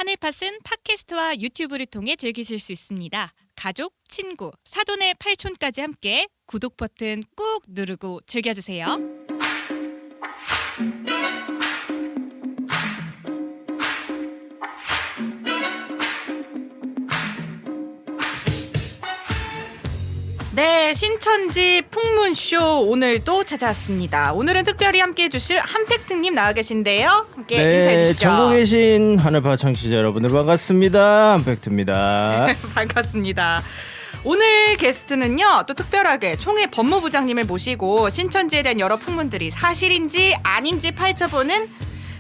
하늘팟은 팟캐스트와 유튜브를 통해 즐기실 수 있습니다. 가족, 친구, 사돈의 팔촌까지 함께 구독 버튼 꾹 누르고 즐겨주세요. 네, 신천지 풍문쇼 오늘도 찾아왔습니다. 오늘은 특별히 함께해 주실 한팩트님 나와 계신데요. 함께 인사해 주시죠. 전국에 계신 하늘파 청취자 여러분들 반갑습니다. 한팩트입니다. 반갑습니다. 오늘 게스트는요, 또 특별하게 총회 법무부장님을 모시고 신천지에 대한 여러 풍문들이 사실인지 아닌지 파헤쳐보는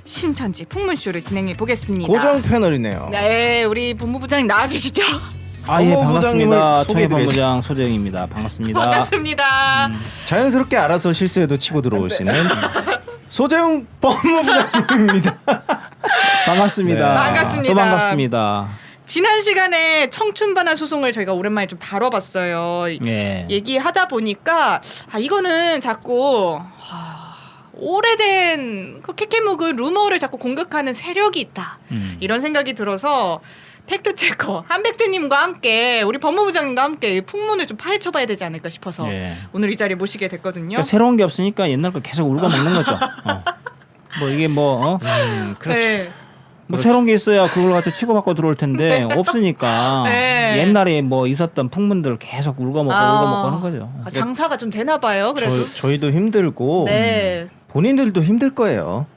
신천지 풍문쇼를 진행해 보겠습니다. 고정 패널이네요. 네, 우리 법무부장님 나와주시죠. 예, 반갑습니다. 법무부장님을 총회본부장 소재영입니다. 반갑습니다. 반갑습니다. 자연스럽게 알아서 실수해도 치고 들어오시는 소재용 법무부장님입니다. 반갑습니다. 네. 반갑습니다. 또 반갑습니다. 지난 시간에 청춘반환 소송을 저희가 오랜만에 좀 다뤄봤어요. 예. 얘기하다 보니까 이거는 자꾸 오래된 그 캐캐묵은 루머를 자꾸 공격하는 세력이 있다. 이런 생각이 들어서 팩트체커 한팩트님과 함께 우리 법무부장님과 함께 이 풍문을 좀 파헤쳐봐야 되지 않을까 싶어서 예. 오늘 이 자리에 모시게 됐거든요. 그러니까 새로운 게 없으니까 옛날 거 계속 울고 먹는 거죠. 뭐 이게 그렇죠. 네. 뭐 새로운 게 있어야 그걸 가지고 치고받고 들어올 텐데 없으니까 네. 옛날에 뭐 있었던 풍문들을 계속 울고 먹고 하는 거죠. 장사가 좀 되나 봐요. 그래도. 저희도 힘들고 네. 본인들도 힘들 거예요.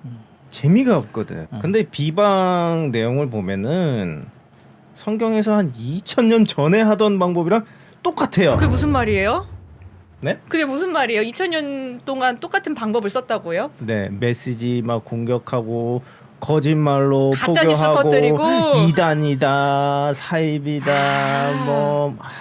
재미가 없거든. 근데 비방 내용을 보면은 성경에서 한 2000년 전에 하던 방법이랑 똑같아요. 그게 무슨 말이에요? 네? 그게 무슨 말이에요? 2000년 동안 똑같은 방법을 썼다고요? 네, 메시지 막 공격하고 거짓말로 가짜 뉴스 포교하고 퍼뜨리고. 이단이다, 사입이다,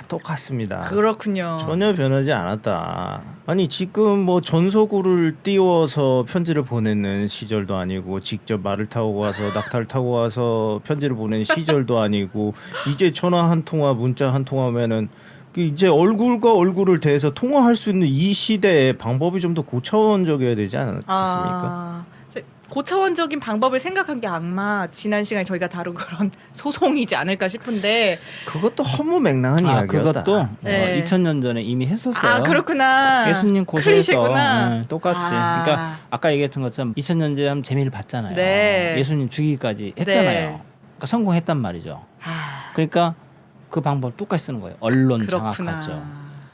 똑같습니다. 그렇군요. 전혀 변하지 않았다. 아니 지금 뭐 전소구를 띄워서 편지를 보내는 시절도 아니고 직접 말을 타고 와서 낙타를 타고 와서 편지를 보내는 시절도 아니고 이제 전화 한 통화, 문자 한 통화면은 이제 얼굴과 얼굴을 대해서 통화할 수 있는 이 시대의 방법이 좀 더 고차원적이어야 되지 않겠습니까? 고차원적인 방법을 생각한 게 아마 지난 시간에 저희가 다룬 그런 소송이지 않을까 싶은데. 그것도 허무맹랑한 이야기였다. 그것도 네. 2000년 전에 이미 했었어요. 그렇구나. 예수님 고소해서 클리셰구나. 똑같이. 그러니까 아까 얘기했던 것처럼 2000년 전에 하면 재미를 봤잖아요. 네. 예수님 죽이기까지 했잖아요. 네. 그러니까 성공했단 말이죠. 그러니까 그 방법 똑같이 쓰는 거예요. 언론 그렇구나. 장악하죠.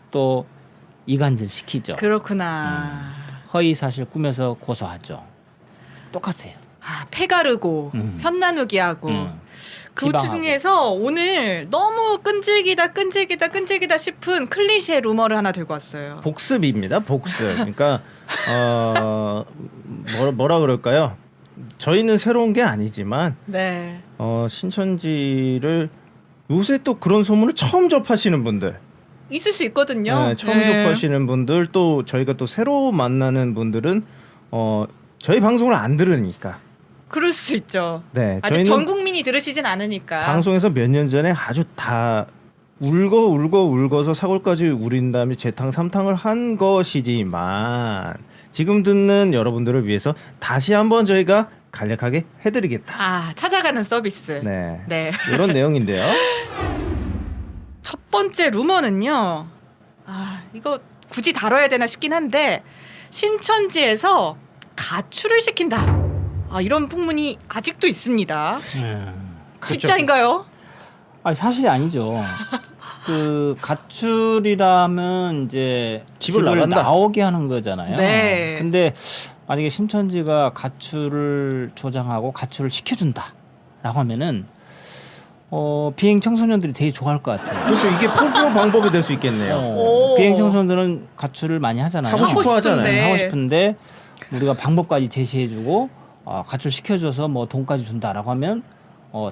또 이간질 시키죠. 그렇구나. 허위 사실 꾸며서 고소하죠. 똑같아요. 패가르고 편나누기 하고 그 비방하고. 중에서 오늘 너무 끈질기다 싶은 클리셰 루머를 하나 들고 왔어요. 복습입니다. 복습. 그러니까 뭐라 그럴까요? 저희는 새로운 게 아니지만 네. 신천지를 요새 또 그런 소문을 처음 접하시는 분들, 있을 수 있거든요. 네, 처음 접하시는 분들, 또 저희가 또 새로 만나는 분들은 저희 방송을 안 들으니까. 그럴 수 있죠. 네, 아직 저희는 전 국민이 들으시진 않으니까. 방송에서 몇 년 전에 아주 다 울고서 사골까지 우린 다음에 재탕 삼탕을 한 것이지만 지금 듣는 여러분들을 위해서 다시 한번 저희가 간략하게 해드리겠다. 찾아가는 서비스. 네, 네. 이런 내용인데요. 첫 번째 루머는요. 이거 굳이 다뤄야 되나 싶긴 한데 신천지에서 가출을 시킨다. 이런 풍문이 아직도 있습니다. 진짜인가요? 아니 사실이 아니죠. 그 가출이라면 이제 집을 집을 나간다. 나오게 하는 거잖아요. 네. 근데 만약에 신천지가 가출을 조장하고 가출을 시켜준다라고 하면은 비행 청소년들이 되게 좋아할 것 같아요. 그렇죠. 이게 포교 방법이 될 수 있겠네요. 오. 비행 청소년들은 가출을 많이 하잖아요. 하고 싶어 하잖아요. 하고 싶은데 우리가 방법까지 제시해주고 가출 시켜줘서 뭐 돈까지 준다라고 하면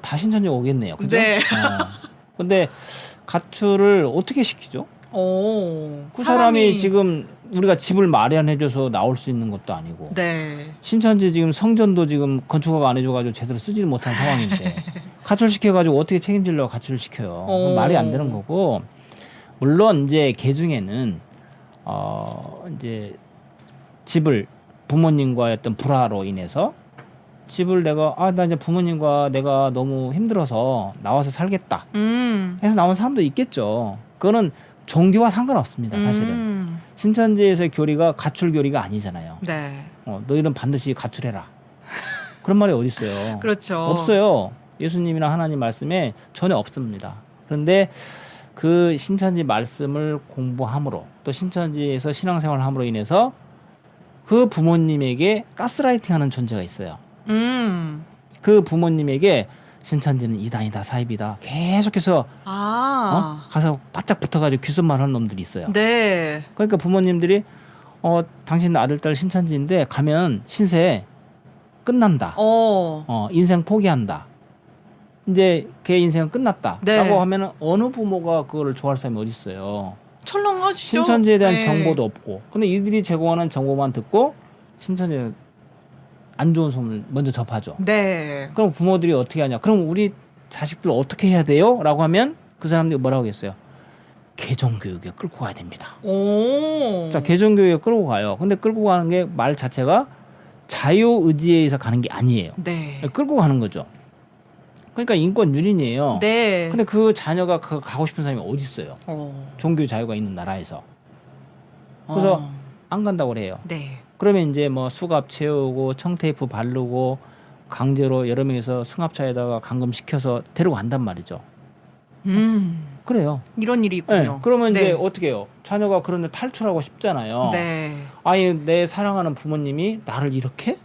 다 신천지 오겠네요. 그죠? 네. 근데 가출을 어떻게 시키죠? 그 사람이 지금 우리가 집을 마련해줘서 나올 수 있는 것도 아니고 네. 신천지 지금 성전도 지금 건축허가 안 해줘가지고 제대로 쓰지를 못한 상황인데 가출시켜가지고 어떻게 책임지려고 가출을 시켜요? 그건 말이 안 되는 거고 물론 이제 개 중에는 이제 집을 부모님과의 어떤 불화로 인해서 집을 내가 나 이제 부모님과 내가 너무 힘들어서 나와서 살겠다 해서 나온 사람도 있겠죠. 그거는 종교와 상관없습니다. 사실은 신천지에서의 교리가 가출 교리가 아니잖아요. 네. 너희는 반드시 가출해라. 그런 말이 어디 있어요? 그렇죠. 없어요. 예수님이나 하나님 말씀에 전혀 없습니다. 그런데 그 신천지 말씀을 공부함으로 또 신천지에서 신앙생활을 함으로 인해서 그 부모님에게 가스라이팅하는 존재가 있어요. 그 부모님에게 신천지는 이단이다 사입이다 계속해서 가서 바짝 붙어가지고 귓속말하는 놈들이 있어요. 네. 그러니까 부모님들이 당신 아들 딸 신천지인데 가면 신세 끝난다. 인생 포기한다. 이제 걔 인생은 끝났다. 네. 라고 하면은 어느 부모가 그거를 좋아할 사람이 어디 있어요. 철렁하시죠. 신천지에 대한 네. 정보도 없고. 근데 이들이 제공하는 정보만 듣고 신천지에 안 좋은 소문을 먼저 접하죠. 네. 그럼 부모들이 어떻게 하냐? 그럼 우리 자식들 어떻게 해야 돼요? 라고 하면 그 사람들이 뭐라고 하겠어요? 개종교육에 끌고 가야 됩니다. 자, 개종교육에 끌고 가요. 근데 끌고 가는 게 말 자체가 자유의지에 의해서 가는 게 아니에요. 네. 끌고 가는 거죠. 그러니까 인권 유린이에요. 네. 근데 그 자녀가 그 가고 싶은 사람이 어디 있어요? 종교 자유가 있는 나라에서. 그래서 안 간다고 그래요. 네. 그러면 이제 뭐 수갑 채우고 청테이프 바르고 강제로 여러 명이서 승합차에다가 감금시켜서 데리고 간단 말이죠. 그래요. 이런 일이 있군요. 네. 그러면 네. 이제 어떻게 해요? 자녀가 그런데 탈출하고 싶잖아요. 네. 아예 내 사랑하는 부모님이 나를 이렇게?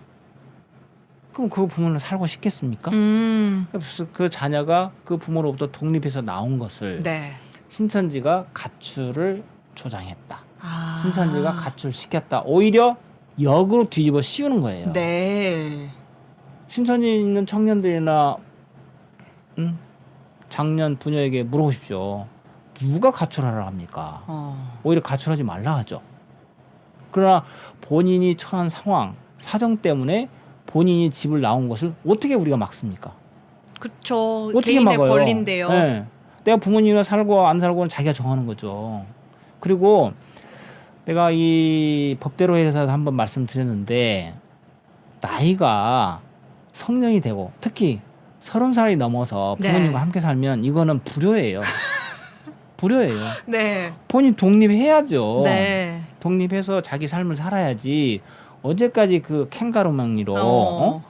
그럼 그 부모는 살고 싶겠습니까? 그래서 그 자녀가 그 부모로부터 독립해서 나온 것을 네. 신천지가 가출을 조장했다. 신천지가 가출시켰다. 오히려 역으로 뒤집어 씌우는 거예요. 네. 신천지에 있는 청년들이나 장년 부녀에게 물어보십시오. 누가 가출하라 합니까? 오히려 가출하지 말라 하죠. 그러나 본인이 처한 상황, 사정 때문에 본인이 집을 나온 것을 어떻게 우리가 막습니까? 그렇죠. 어떻게 개인의 막아요? 권리인데요. 네. 내가 부모님이랑 살고 안 살고는 자기가 정하는 거죠. 그리고 내가 이 법대로에 대해서 한번 말씀드렸는데 나이가 성년이 되고 특히 30살이 넘어서 부모님과 네. 함께 살면 이거는 불효예요. 불효예요. 네. 본인 독립해야죠. 네. 독립해서 자기 삶을 살아야지 언제까지 그 캥거루망이로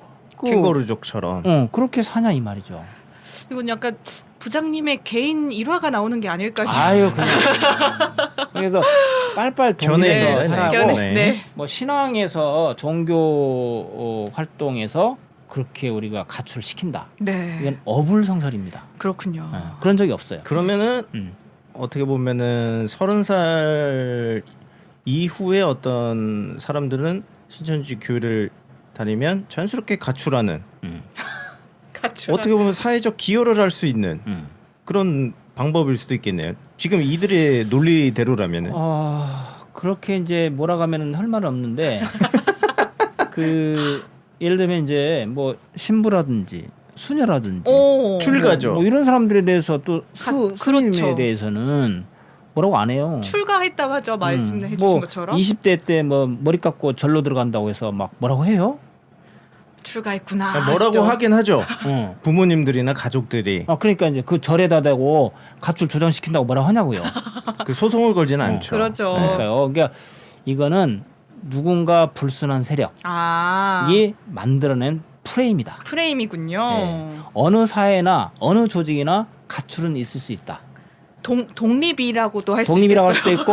캥거루족처럼 그렇게 사냐 이 말이죠. 이건 약간 부장님의 개인 일화가 나오는 게 아닐까 싶어요. 아유 그냥 그래서 빨빨 견해서 독립해서 살아고 네. 뭐 신앙에서 종교 활동에서 그렇게 우리가 가출시킨다. 네. 이건 어불성설입니다. 그렇군요. 그런 적이 없어요. 그러면은 어떻게 보면은 30살 이후에 어떤 사람들은 신천지 교회를 다니면 자연스럽게 가출하는 어떻게 보면 사회적 기여를 할 수 있는 그런 방법일 수도 있겠네요. 지금 이들의 논리대로라면은 그렇게 이제 몰아가면은 할 말은 없는데 그 예를 들면 이제 뭐 신부라든지 수녀라든지 출가죠. 뭐 이런 사람들에 대해서 또 스님에 그렇죠. 대해서는 뭐라고 안 해요. 출가했다고 하죠. 말씀해 주신 뭐 것처럼. 20대 때 뭐 머리 깎고 절로 들어간다고 해서 막 뭐라고 해요? 출가했구나. 뭐라고 하시죠. 하긴 하죠. 부모님들이나 가족들이 그러니까 이제 그 절에다 대고 가출 조장시킨다고 뭐라고 하냐고요. 그 소송을 걸지는 않죠. 그렇죠. 그러니까요. 그러니까 이거는 누군가 불순한 세력이 만들어낸 프레임이다. 프레임이군요. 네. 어느 사회나 어느 조직이나 가출은 있을 수 있다. 독립이라고도 할 수 독립이라고 할 있겠어요. 수도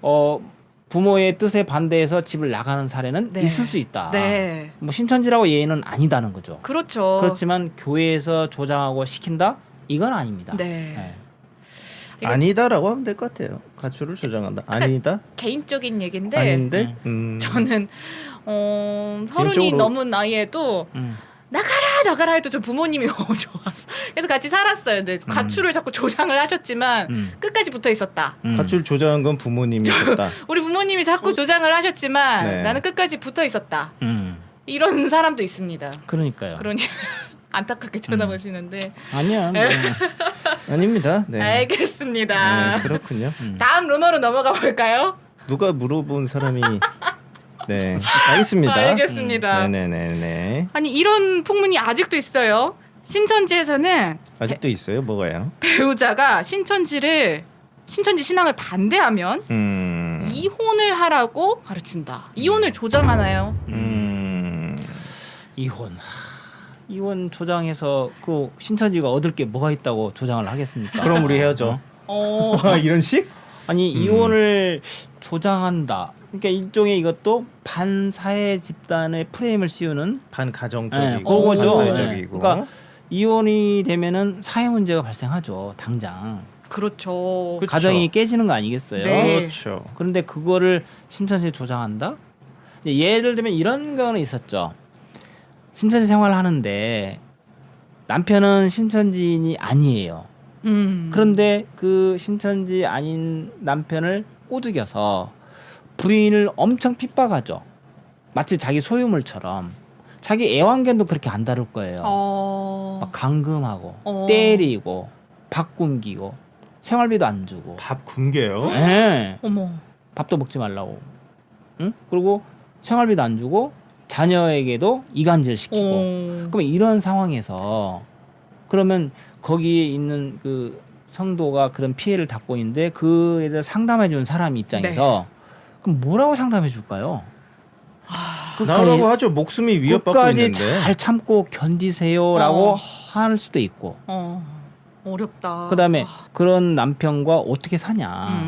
있고 부모의 뜻에 반대해서 집을 나가는 사례는 네. 있을 수 있다. 네. 뭐 신천지라고 예의는 아니다는 거죠. 그렇죠. 그렇지만 교회에서 조장하고 시킨다? 이건 아닙니다. 네. 이거- 아니다라고 하면 될 것 같아요. 가출을 조장한다. 아니다? 개인적인 얘기인데 아닌데? 저는 서른이 개인적으로- 넘은 나이에도 나가라 해도 저 부모님이 너무 좋아서 그래서 같이 살았어요. 근데 가출을 자꾸 조장을 하셨지만 끝까지 붙어 있었다. 가출 조장한 건 부모님이었다. 우리 부모님이 자꾸 조장을 하셨지만 네. 나는 끝까지 붙어 있었다. 이런 사람도 있습니다. 그러니까요. 그러니 안타깝게 쳐다보시는데 아니야. 뭐. 아닙니다. 네. 알겠습니다. 네, 그렇군요. 다음 루머로 넘어가 볼까요? 누가 물어본 사람이 네, 알겠습니다. 알겠습니다. 네네네네. 아니 이런 풍문이 아직도 있어요. 신천지에서는 아직도 있어요? 뭐가요? 배우자가 신천지 신앙을 반대하면 이혼을 하라고 가르친다. 이혼을 조장하나요? 이혼 조장해서 그 신천지가 얻을 게 뭐가 있다고 조장을 하겠습니까? 그럼 우리 헤어져. 이런 식? 아니 이혼을 조장한다. 그러니까 일종의 이것도 반사회 집단의 프레임을 씌우는 반가정적이고, 네, 그거죠. 반사회적이고. 그러니까 이혼이 되면은 사회 문제가 발생하죠. 당장 그렇죠. 그쵸. 가정이 깨지는 거 아니겠어요? 네. 그렇죠. 그런데 그거를 신천지에 조장한다? 이제 예를 들면 이런 경우는 있었죠. 신천지 생활을 하는데 남편은 신천지인이 아니에요. 그런데 그 신천지 아닌 남편을 꼬드겨서 부인을 엄청 핍박하죠. 마치 자기 소유물처럼. 자기 애완견도 그렇게 안 다룰 거예요. 막 감금하고 때리고 밥 굶기고 생활비도 안 주고. 밥 굶겨요? 네. 어머. 밥도 먹지 말라고. 응? 그리고 생활비도 안 주고 자녀에게도 이간질 시키고. 그러면 이런 상황에서 그러면 거기에 있는 그 성도가 그런 피해를 받고 있는데 그에 대해 상담해 주는 사람 입장에서 그럼 뭐라고 상담해 줄까요? 나오라고 하죠. 목숨이 위협받고 끝까지 있는데. 잘 참고 견디세요라고 할 수도 있고. 어렵다. 그다음에 그런 남편과 어떻게 사냐.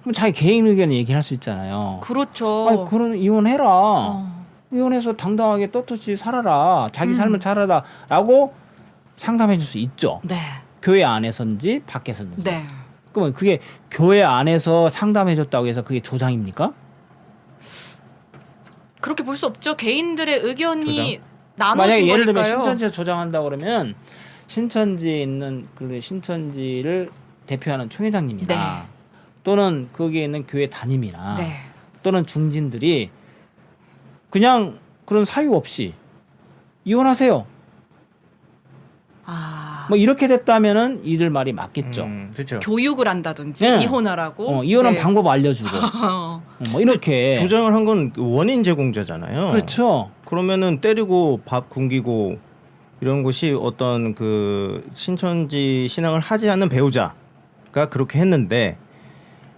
그럼 자기 개인 의견 얘기할 수 있잖아요. 그렇죠. 아니 그런 이혼해라. 이혼해서 당당하게 떳떳이 살아라. 자기 삶을 살아라라고 상담해 줄 수 있죠. 네. 교회 안에서인지 밖에서인지. 네. 그러면 그게 교회 안에서 상담해 줬다고 해서 그게 조장입니까? 그렇게 볼 수 없죠. 개인들의 의견이 조장? 나눠진 만약에 예를 들면 거니까요. 신천지에서 조장한다 그러면 신천지에 있는 그 신천지를 대표하는 총회장님이나 네. 또는 거기에 있는 교회 담임이나 네. 또는 중진들이 그냥 그런 사유 없이 이혼하세요. 뭐 이렇게 됐다면은 이들 말이 맞겠죠. 그렇죠. 교육을 한다든지 네. 이혼하라고. 이혼한 네. 방법 알려주고 뭐 이렇게 조장을 한 건 원인 제공자잖아요. 그렇죠. 그러면은 때리고 밥 굶기고 이런 것이 어떤 그 신천지 신앙을 하지 않는 배우자가 그렇게 했는데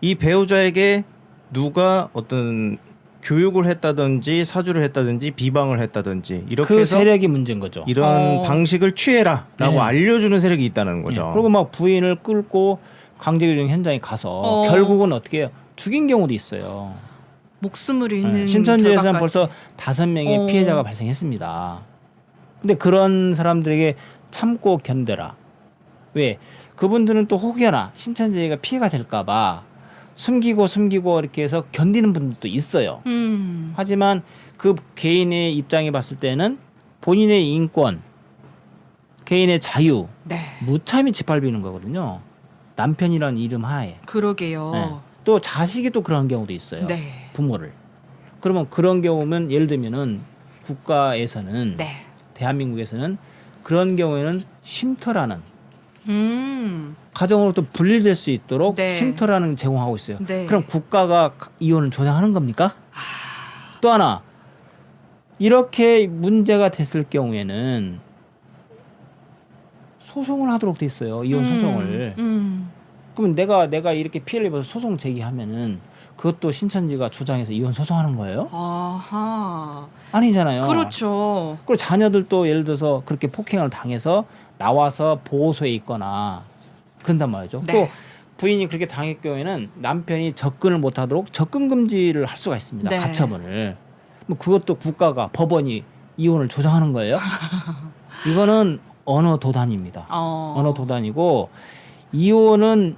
이 배우자에게 누가 어떤 교육을 했다든지 사주를 했다든지 비방을 했다든지 이렇게 그 해서 세력이 문제인 거죠. 이런 방식을 취해라라고 네. 알려주는 세력이 있다는 거죠. 그리고 막 부인을 끌고 강제교정 현장에 가서 결국은 어떻게 해요? 죽인 경우도 있어요. 목숨을 잃는 신천지에서는 결과까지. 벌써 5명의 피해자가 발생했습니다. 근데 그런 사람들에게 참고 견뎌라. 왜? 그분들은 또 혹여나 신천지가 피해가 될까봐 숨기고 이렇게 해서 견디는 분들도 있어요. 하지만 그 개인의 입장에 봤을 때는 본인의 인권, 개인의 자유, 네. 무참히 짓밟히는 거거든요. 남편이라는 이름 하에. 그러게요. 네. 또 자식이 또 그런 경우도 있어요. 네. 부모를. 그러면 그런 경우면 예를 들면은 국가에서는 네. 대한민국에서는 그런 경우에는 쉼터라는 가정으로 또 분리될 수 있도록 네. 쉼터라는 제공하고 있어요. 네. 그럼 국가가 이혼을 조장하는 겁니까? 또 하나 이렇게 문제가 됐을 경우에는 소송을 하도록 돼 있어요. 이혼 소송을. 그럼 내가 이렇게 피해를 입어서 소송 제기하면은 그것도 신천지가 조장해서 이혼 소송하는 거예요? 아하. 아니잖아요. 그렇죠. 그리고 자녀들도 예를 들어서 그렇게 폭행을 당해서 나와서 보호소에 있거나 그런단 말이죠. 네. 또 부인이 그렇게 당할 경우에는 남편이 접근을 못하도록 접근 금지를 할 수가 있습니다. 네. 가처분을. 뭐 그것도 국가가 법원이 이혼을 조장하는 거예요? 이거는 언어 도단입니다. 언어 도단이고 이혼은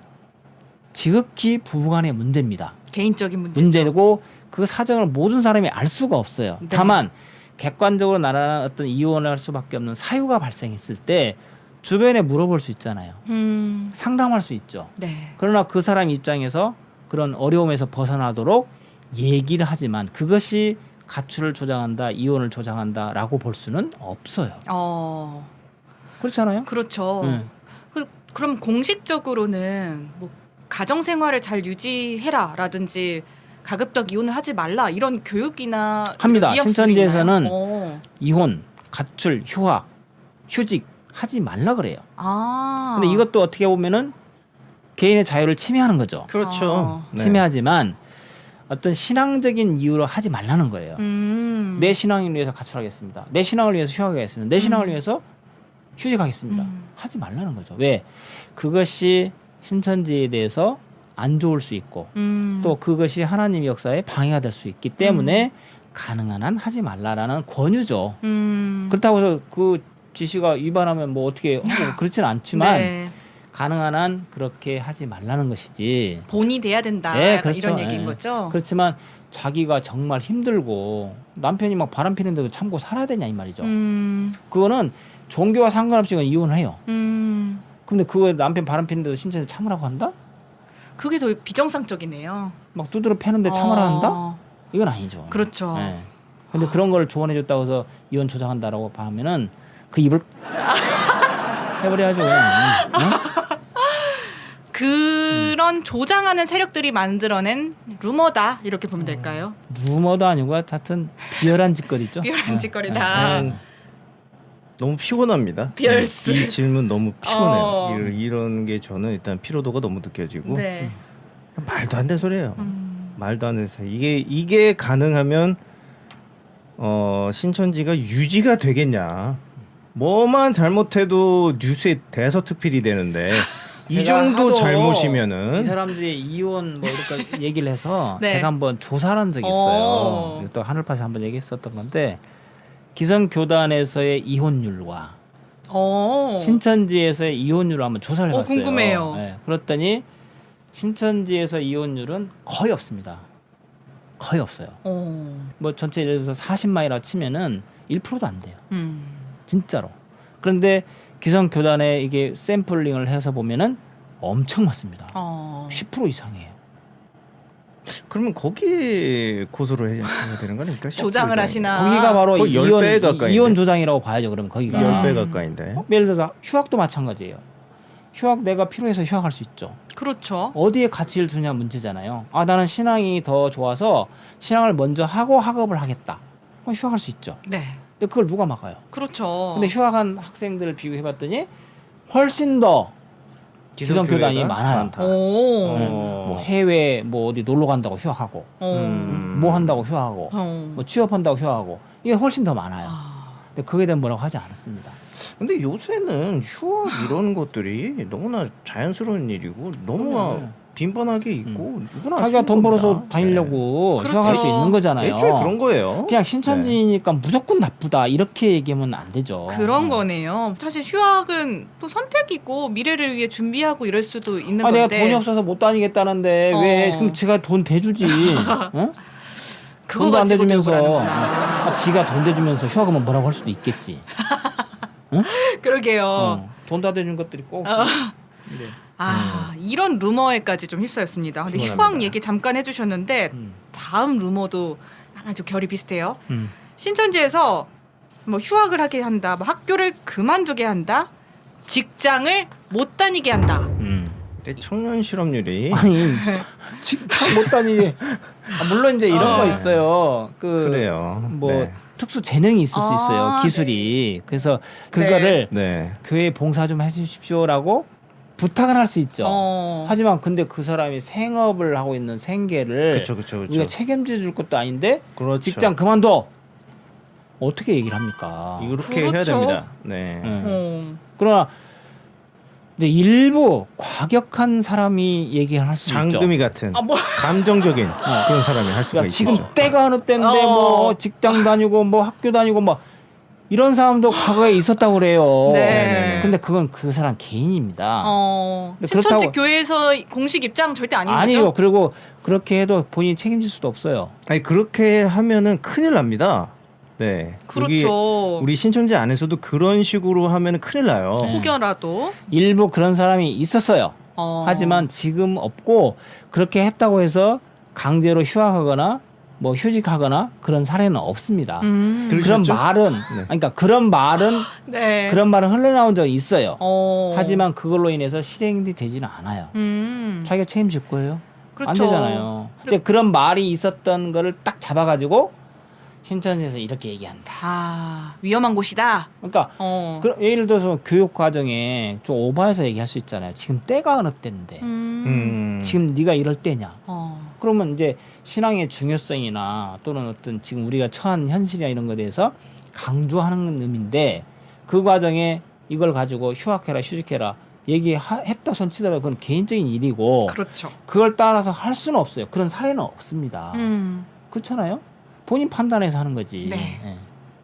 지극히 부부간의 문제입니다. 개인적인 문제죠. 문제고 그 사정을 모든 사람이 알 수가 없어요. 네. 다만 객관적으로 나라는 어떤 이혼을 할 수밖에 없는 사유가 발생했을 때 주변에 물어볼 수 있잖아요. 상담할 수 있죠. 네. 그러나 그 사람 입장에서 그런 어려움에서 벗어나도록 얘기를 하지만 그것이 가출을 조장한다, 이혼을 조장한다라고 볼 수는 없어요. 그렇잖아요. 그렇죠. 그럼 공식적으로는 뭐 가정 생활을 잘 유지해라라든지 가급적 이혼을 하지 말라 이런 교육이나 합니다. 뉘앙스들이 신천지에서는 있나요? 이혼, 가출, 휴학, 휴직 하지 말라 그래요. 아. 근데 이것도 어떻게 보면은 개인의 자유를 침해하는 거죠. 그렇죠. 네. 침해하지만 어떤 신앙적인 이유로 하지 말라는 거예요. 내 신앙을 위해서 가출하겠습니다. 내 신앙을 위해서 휴학하겠습니다. 내 신앙을 위해서 휴직하겠습니다. 하지 말라는 거죠. 왜? 그것이 신천지에 대해서 안 좋을 수 있고 또 그것이 하나님의 역사에 방해가 될 수 있기 때문에 가능한 한 하지 말라라는 권유죠. 그렇다고 해서 그 지시가 위반하면 뭐 어떻게 하고 그렇지는 않지만 네. 가능한 한 그렇게 하지 말라는 것이지. 본이 돼야 된다. 네, 약간 그렇죠. 이런 얘기인 네. 거죠. 그렇지만 자기가 정말 힘들고 남편이 막 바람 피는데도 참고 살아야 되냐 이 말이죠. 그거는 종교와 상관없이 그냥 이혼을 해요. 근데 그거 남편 바람 피는데도 신천지 참으라고 한다? 그게 더 비정상적이네요. 막 두드러 패는데 참으라 한다? 어, 이건 아니죠. 그렇죠. 네. 근데 그런 걸 조언해줬다고 해서 이혼 조장한다라고 하면은 그 입을 해버려야죠. 어? 그런 조장하는 세력들이 만들어낸 루머다 이렇게 보면 될까요? 루머도 아니고 하여튼 비열한 짓거리죠. 비열한 네. 짓거리다. 네. 너무 피곤합니다. 비열스. 이 질문 너무 피곤해요. 어. 이런 게 저는 일단 피로도가 너무 느껴지고 네. 말도 안 되는 소리예요. 말도 안 되는 소리. 이게 가능하면 신천지가 유지가 되겠냐? 뭐만 잘못해도 뉴스에 대서특필이 되는데 이 제가 정도 하도 잘못이면은 이 사람들이 이혼 뭐 이렇게 얘기를 해서 네. 제가 한번 조사를 한 적이 오. 있어요. 또 하늘파서 한번 얘기했었던 건데 기성교단에서의 이혼율과 신천지에서의 이혼율을 한번 조사를 해봤어요. 궁금해요. 네, 그랬더니 신천지에서 이혼율은 거의 없습니다. 거의 없어요. 뭐 전체 예를 들어서 40만이라 치면은 1%도 안 돼요. 진짜로. 그런데 기성교단에 이게 샘플링을 해서 보면은 엄청 많습니다. 10% 이상이에요. 그러면 거기에 고소를 해야 되는 거 아닙니까? 조장을 하시나? 거기가 바로 거의 10배 가까이인데? 이혼 조장이라고 봐야죠. 그러면 거기가 10배 가까이인데. 예를 들어서 휴학도 마찬가지예요. 휴학 내가 필요해서 휴학할 수 있죠. 그렇죠. 어디에 가치를 두냐 문제잖아요. 아 나는 신앙이 더 좋아서 신앙을 먼저 하고 학업을 하겠다. 그럼 휴학할 수 있죠. 네. 근데 그걸 누가 막아요? 그렇죠. 근데 휴학한 학생들을 비교해봤더니 훨씬 더 기성교단이 많아요. 뭐 해외 뭐 어디 놀러 간다고 휴학하고 뭐 한다고 휴학하고 뭐 취업한다고 휴학하고 이게 훨씬 더 많아요. 근데 그거에 대한 뭐라고 하지 않았습니다. 근데 요새는 휴학 이런 것들이 너무나 자연스러운 일이고 너무 빈번하게 있고 누구나 자기가 하시는 돈 벌어서 겁니다. 다니려고 네. 휴학할 수 그렇죠. 있는 거잖아요. 애초에 그런 거예요. 그냥 신천지니까 무조건 나쁘다 이렇게 얘기하면 안 되죠. 그런 거네요. 사실 휴학은 또 선택이고 미래를 위해 준비하고 이럴 수도 있는 아 건데. 내가 돈이 없어서 못 다니겠다는데 왜 그럼 제가 돈 대주지? 어? 그거 돈도 안 가지고 대주면서 들고라는구나. 지가 돈 대주면서 휴학하면 뭐라고 할 수도 있겠지. 그러게요. 돈 다 대준 것들이 꼭. 네. 이런 루머에까지 좀 휩싸였습니다. 근데 피곤합니다. 휴학 얘기 잠깐 해주셨는데 다음 루머도 아주 결이 비슷해요. 신천지에서 뭐 휴학을 하게 한다, 뭐 학교를 그만두게 한다, 직장을 못 다니게 한다. 근데 청년 실업률이 아니 직장 못 다니게. 물론 이제 이런 거 있어요. 그래요. 뭐 네. 특수 재능이 있을 수 있어요. 기술이. 그래서 그거를 네. 교회 봉사 좀 해주십시오라고 부탁은 할 수 있죠. 하지만 근데 그 사람이 생업을 하고 있는 생계를 그렇죠. 우리가 책임져 줄 것도 아닌데 그렇죠. 직장 그만둬. 어떻게 얘기를 합니까? 이렇게 해야 그렇죠. 됩니다. 네. 그러나 이제 일부 과격한 사람이 얘기를 할 수 있죠. 장금이 같은 뭐. 감정적인 그런 사람이 할 수가 야, 있죠. 지금 때가 어느 때인데 뭐 직장 다니고 뭐 학교 다니고 뭐 이런 사람도 과거에 있었다고 그래요. 네. 근데 그건 그 사람 개인입니다. 근데 신천지 그렇다고- 교회에서 공식 입장 절대 아닌 아니요. 거죠? 그리고 그렇게 해도 본인이 책임질 수도 없어요. 아니 그렇게 하면은 큰일 납니다. 네. 여기 그렇죠. 우리 신천지 안에서도 그런 식으로 하면은 큰일 나요. 혹여라도. 일부 그런 사람이 있었어요. 하지만 지금 없고 그렇게 했다고 해서 강제로 휴학하거나 뭐 휴직하거나 그런 사례는 없습니다. 그런 들으셨죠? 말은 그러니까 그런 말은 네. 그런 말은 흘러나온 적이 있어요. 하지만 하지만 그걸로 인해서 실행이 되지는 않아요. 자기가 책임질 거예요. 그렇죠. 안 되잖아요. 근데 그런 말이 있었던 거를 딱 잡아가지고 신천지에서 이렇게 얘기한다. 아, 위험한 곳이다. 그러니까 예를 들어서 교육 과정에 좀 오버해서 얘기할 수 있잖아요. 지금 때가 어느 때인데 지금 네가 이럴 때냐. 그러면 이제 신앙의 중요성이나 또는 어떤 지금 우리가 처한 현실이나 이런 것에 대해서 강조하는 의미인데 그 과정에 이걸 가지고 휴학해라 휴직해라 얘기했다 손 치더라도 그건 개인적인 일이고 그렇죠. 그걸 따라서 할 수는 없어요. 그런 사례는 없습니다. 그렇잖아요. 본인 판단해서 하는 거지. 네. 네.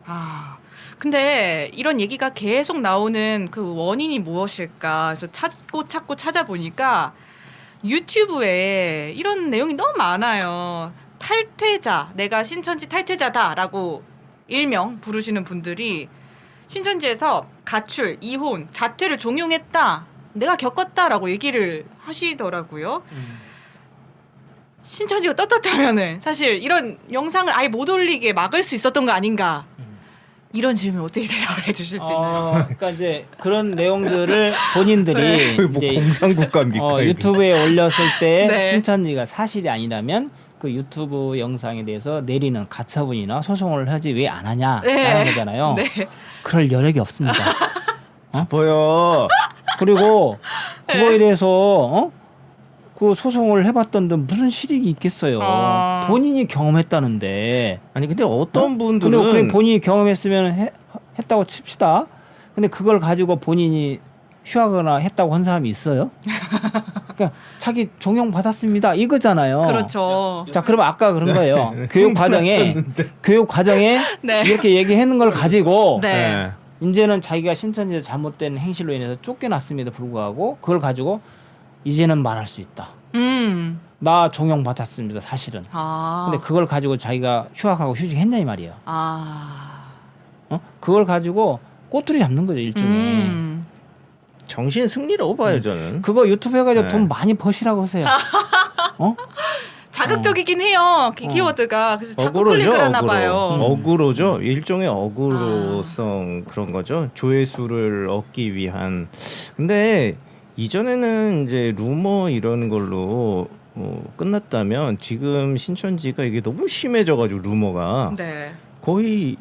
아, 근데 이런 얘기가 계속 나오는 그 원인이 무엇일까? 그래서 찾고 찾아보니까 유튜브에 이런 내용이 너무 많아요. 탈퇴자, 내가 신천지 탈퇴자다라고 일명 부르시는 분들이 신천지에서 가출, 이혼, 자퇴를 종용했다. 내가 겪었다라고 얘기를 하시더라고요. 신천지가 떳떳하면은 사실 이런 영상을 아예 못 올리게 막을 수 있었던 거 아닌가? 이런 질문 어떻게 대답을 해주실 수 있나요? 그러니까 이제 그런 내용들을 본인들이 뭐 이제 공산국가입니까? 이거? 유튜브에 올렸을 때 네. 신천지가 사실이 아니라면 그 유튜브 영상에 대해서 내리는 가처분이나 소송을 하지 왜 안 하냐라는 네. 거잖아요. 네. 그럴 여력이 없습니다. 보여. 그리고 네. 그거에 대해서 그 소송을 해봤던데 무슨 실익이 있겠어요. 본인이 경험했다는데. 아니 근데 어떤 근데 분들은 그래 본인이 경험했으면 했다고 칩시다. 근데 그걸 가지고 본인이 휴학하거나 했다고 한 사람이 있어요? 그러니까 자기 종용 받았습니다 이거잖아요. 그렇죠. 자, 그럼 아까 그런 거예요. 교육 과정에 네. 이렇게 얘기하는 걸 가지고 네. 이제는 자기가 신천지에서 잘못된 행실로 인해서 쫓겨났음에도 불구하고 그걸 가지고 이제는 말할 수 있다. 나 종용 받았습니다. 사실은. 근데 그걸 가지고 자기가 휴학하고 휴직했냐 이 말이에요. 그걸 가지고 꼬투리 잡는 거죠 일종의. 정신 승리라고 봐요 저는. 그거 유튜브 해가지고 네. 돈 많이 버시라고 하세요. 자극적이긴 해요. 키워드가. 그래서 자꾸 억울하죠, 클릭을 하나 봐요. 억울하죠. 일종의 억울성 그런 거죠. 조회수를 얻기 위한. 근데 이전에는 이제 루머 이런 걸로 끝났다면 지금 신천지가 이게 너무 심해져가지고 루머가 네. 거의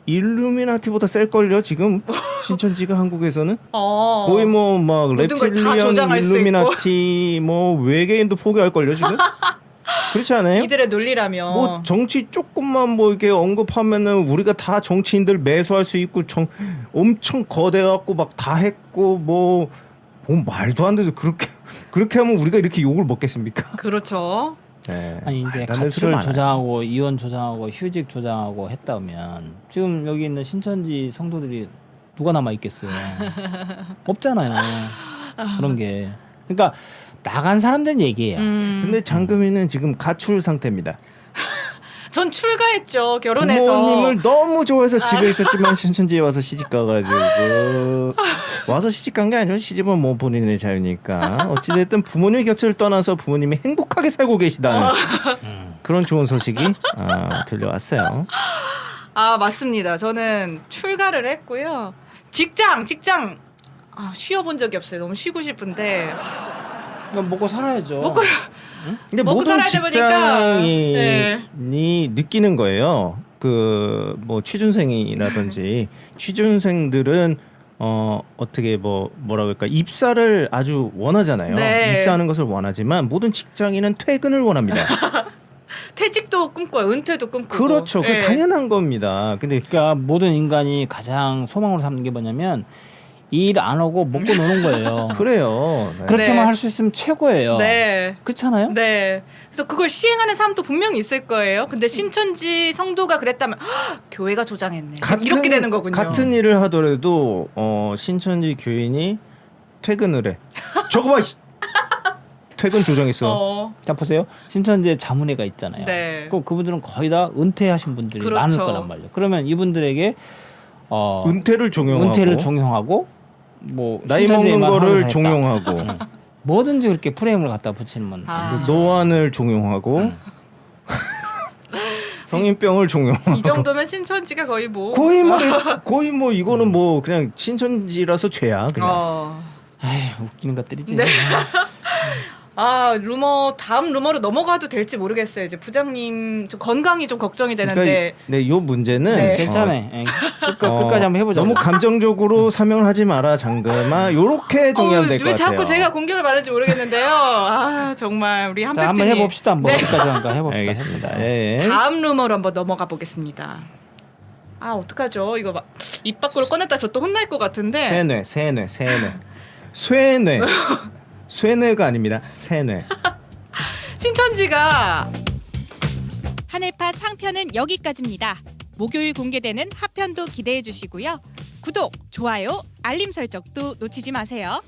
일루미나티보다 셀걸요 지금 신천지가 한국에서는 거의 뭐 막 모든 걸다 reptilian 조장할 수 일루미나티 뭐 외계인도 포기할걸요 지금. 그렇지 않아요? 이들의 논리라면. 뭐 정치 조금만 뭐 이렇게 언급하면은 우리가 다 정치인들 매수할 수 있고 엄청 거대 갖고 막 다 했고 뭐 말도 안 돼서 그렇게 하면 우리가 이렇게 욕을 먹겠습니까? 그렇죠. 네, 아니 이제 말도 안 되는 소리 가출 많아요. 조장하고 이혼 조장하고 휴직 조장하고 했다면 지금 여기 있는 신천지 성도들이 누가 남아 있겠어요? 없잖아요. 그런 게. 그러니까 나간 사람들 얘기예요. 근데 장금이는 지금 가출 상태입니다. 전 출가했죠. 결혼해서. 부모님을 너무 좋아해서 집에 있었지만 신천지에 와서 시집 가가지고 와서 시집 간 게 아니죠. 시집은 뭐 본인의 자유니까 어찌됐든 부모님의 곁을 떠나서 부모님이 행복하게 살고 계시다는 그런 좋은 소식이 들려왔어요. 맞습니다. 저는 출가를 했고요. 직장 쉬어본 적이 없어요. 너무 쉬고 싶은데 그럼 먹고 살아야죠. 근데 먹고 모든 살아야 돼 보니까. 직장인이 느끼는 거예요. 그 뭐 취준생이라든지 취준생들은 어떻게 뭐라 그럴까 입사를 아주 원하잖아요. 네. 입사하는 것을 원하지만 모든 직장인은 퇴근을 원합니다. 퇴직도 꿈꿔요. 은퇴도 꿈꾸고. 그렇죠. 그 예. 당연한 겁니다. 근데 그러니까 모든 인간이 가장 소망으로 삼는 게 뭐냐면 일 안 하고 먹고 노는 거예요. 그래요. 네. 그렇게만 네. 할 수 있으면 최고예요. 네. 그렇잖아요? 네. 그래서 그걸 시행하는 사람도 분명히 있을 거예요. 근데 신천지 성도가 그랬다면 교회가 조장했네. 이렇게 되는 거군요. 같은 일을 하더라도 신천지 교인이 퇴근을 해. 저거 봐. 퇴근 조정했어. 자 보세요. 신천지에 자문회가 있잖아요. 네. 그분들은 거의 다 은퇴하신 분들이 그렇죠. 많을 거란 말이에요. 그러면 이분들에게 은퇴를 종용하고 뭐 나이 신천지에만 먹는 거를 하겠다. 종용하고 뭐든지 그렇게 프레임을 갖다 붙이면 안 되죠. 노안을 종용하고 성인병을 종용하고 이 정도면 신천지가 거의 뭐 거의 뭐 이거는 뭐 그냥 신천지라서 죄야 그냥. 에이, 웃기는 것들이지. 네. 아 루머 다음 루머로 넘어가도 될지 모르겠어요. 이제 부장님 좀 건강이 좀 걱정이 되는데. 그러니까 네, 요 문제는 네. 괜찮아. 끝까지 한번 해보자. 너무 감정적으로 사명을 하지 마라 장금아. 요렇게 정리하면 될 것 왜 같아요. 자꾸 제가 공격을 받을지 모르겠는데요. 아 정말 우리 자, 한팩 한번 님 해봅시다. 뭐 네. 어디까지 한가 해봅시다. 알겠습니다. 예. 다음 루머로 한번 넘어가 보겠습니다. 아 어떡하죠? 이거 막 입 밖으로 꺼냈다 저 또 혼날 것 같은데. 세뇌. 쇠뇌. 쇠뇌가 아닙니다. 세뇌. 신천지가 하늘파 상편은 여기까지입니다. 목요일 공개되는 하편도 기대해 주시고요. 구독, 좋아요, 알림 설정도 놓치지 마세요.